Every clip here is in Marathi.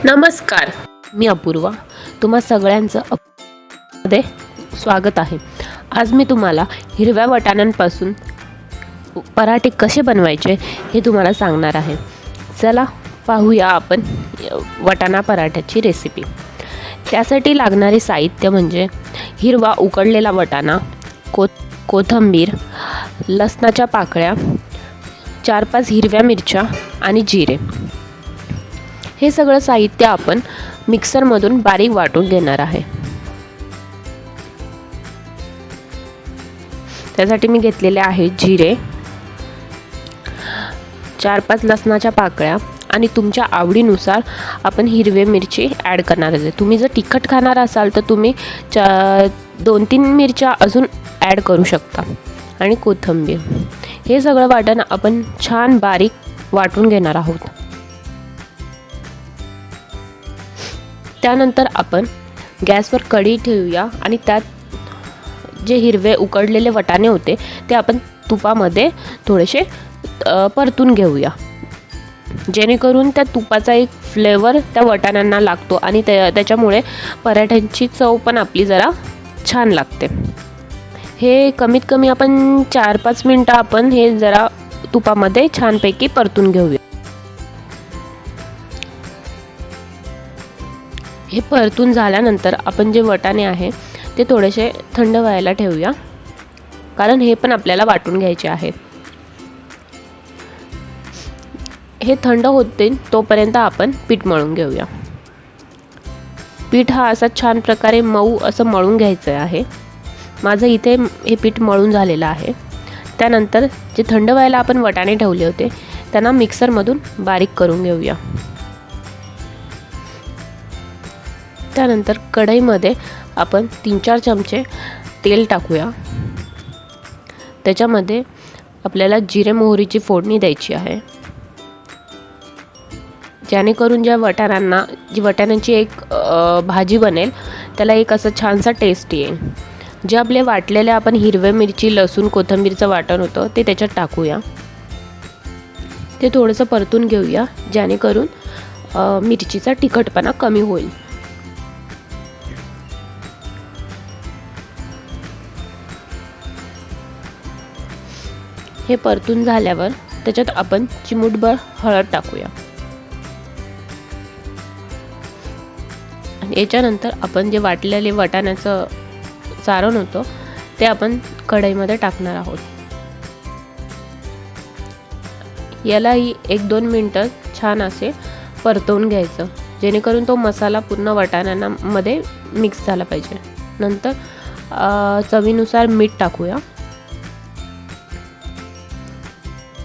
नमस्कार, मी अपूर्वा. तुम्हा सगळ्यांचं मध्ये स्वागत आहे. आज मी तुम्हाला हिरव्या वाटाण्यांपासून पराठे कसे बनवायचे हे तुम्हाला सांगणार आहे. चला पाहूया आपण वाटाणा पराठ्याची रेसिपी. त्यासाठी लागणारे साहित्य म्हणजे हिरवा उकडलेला वाटाणा, कोथिंबीर, लसणाच्या पाकळ्या, 4-5 हिरव्या मिरच्या आणि जिरे. हे सगळं साहित्य आपण मिक्सरमधून बारीक वाटून घेणार आहे. त्यासाठी मी घेतलेले आहे जिरे, 4-5 लसणाच्या पाकळ्या आणि तुमच्या आवडीनुसार आपण हिरवे मिरची ॲड करणार आहे. तुम्ही जर तिखट खाणार असाल तर तुम्ही 2-3 मिरच्या अजून ॲड करू शकता आणि कोथिंबीर. हे सगळं वाटण आपण छान बारीक वाटून घेणार आहोत. त्यानंतर आपण गॅसवर कढई ठेवूया आणि त्यात जे हिरवे उकडलेले वाटाणे होते ते आपण तुपामध्ये थोडेसे परतून घेऊया, जेणेकरून त्या तुपाचा एक फ्लेवर त्या वाटाण्यांना लागतो आणि त्याच्यामुळे पराठ्यांची चव पण आपली जरा छान लागते. हे कमीत कमी आपण 4-5 मिनटं आपण हे जरा तुपामध्ये छानपैकी परतून घेऊया. हे परतून झाल्यानंतर आपण जे वाटाणे आहे ते थोडेसे थंड व्हायला ठेवूया, कारण हे पण आपल्याला वाटून घ्यायचे आहेत. हे थंड होते तोपर्यंत आपण पीठ मळून घेऊया. पीठ हा असा छान प्रकारे मऊ असं मळून घ्यायचं आहे. माझं इथे हे पीठ मळून झालेलं आहे. त्यानंतर जे थंड व्हायला आपण वाटाणे ठेवले होते त्यांना मिक्सरमधून बारीक करून घेऊया. त्यानंतर कढईमध्ये आपण 3-4 चमचे तेल टाकूया. त्याच्यामध्ये आपल्याला जिरे मोहरीची फोडणी द्यायची आहे, जेणेकरून जी वाटाण्यांची एक भाजी बनेल त्याला एक असं छानसा टेस्ट येईल. जे आपले वाटलेले आपण हिरव्या मिरची, लसूण, कोथिंबीरचं वाटण होतं ते त्याच्यात टाकूया. ते थोडंसं परतून घेऊया, जेणेकरून मिरचीचा तिखटपणा कमी होईल. हे परतून झाल्यावर त्याच्यात आपण चिमूटभर हळद टाकूया. आणि याच्यानंतर आपण जे वाटलेले वाटाण्याचं सारण होतं ते आपण कढईमध्ये टाकणार आहोत. यालाही 1-2 मिनटं छान असे परतवून घ्यायचं, जेणेकरून तो मसाला पूर्ण वाटाण्यांमध्ये मिक्स झाला पाहिजे. नंतर चवीनुसार मीठ टाकूया.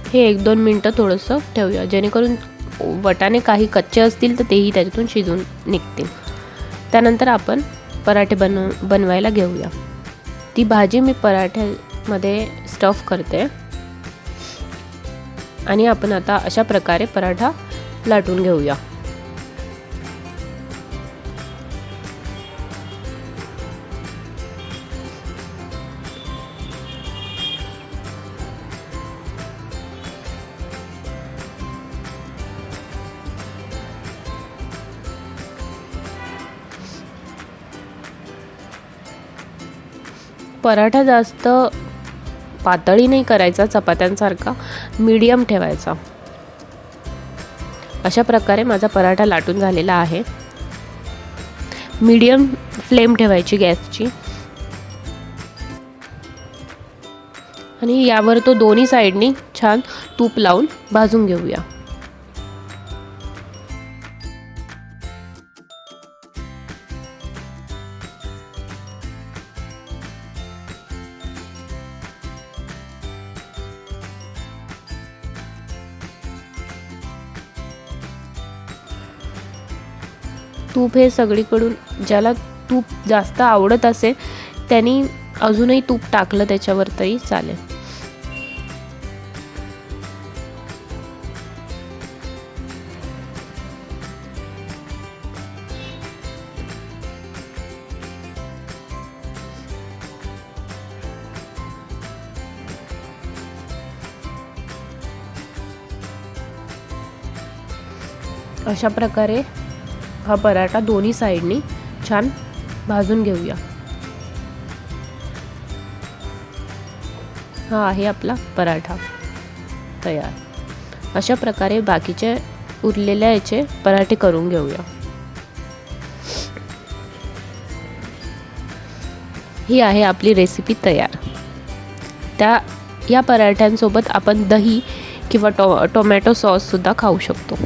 हे 1-2 मिनटं थोडंसं ठेवूया, जेणेकरून वाटाणे काही कच्चे असतील तर तेही त्याच्यातून शिजून निघतील. त्यानंतर आपण पराठे बनवायला घेऊया. ती भाजी मी पराठ्यामध्ये स्टफ करते आणि आपण आता अशा प्रकारे पराठा लाटून घेऊया. पराठा जास्त पातळी नाही करायचा, चपात्यांसारखा मीडियम ठेवायचा. अशा प्रकारे माझा पराठा लाटून झालेला आहे. मीडियम फ्लेम ठेवायची गॅसची आणि यावर तो दोन्ही साईडनी छान तूप लावून भाजून घेऊया. तूप हे सगळीकडून, ज्याला तूप जास्त आवडत असेल त्यांनी अजूनही तूप टाकलं त्याच्यावर तरी चालेल. अशा प्रकारे हा पराठा दोन्ही साईडनी छान भाजून घेऊया. हा आहे आपला पराठा तयार. अशा प्रकारे बाकीचे उरलेल्या याचे पराठे करून घेऊया. ही आहे आपली रेसिपी तयार. या पराठ्यांसोबत आपण दही किंवा टोमॅटो सॉस सुद्धा खाऊ शकतो.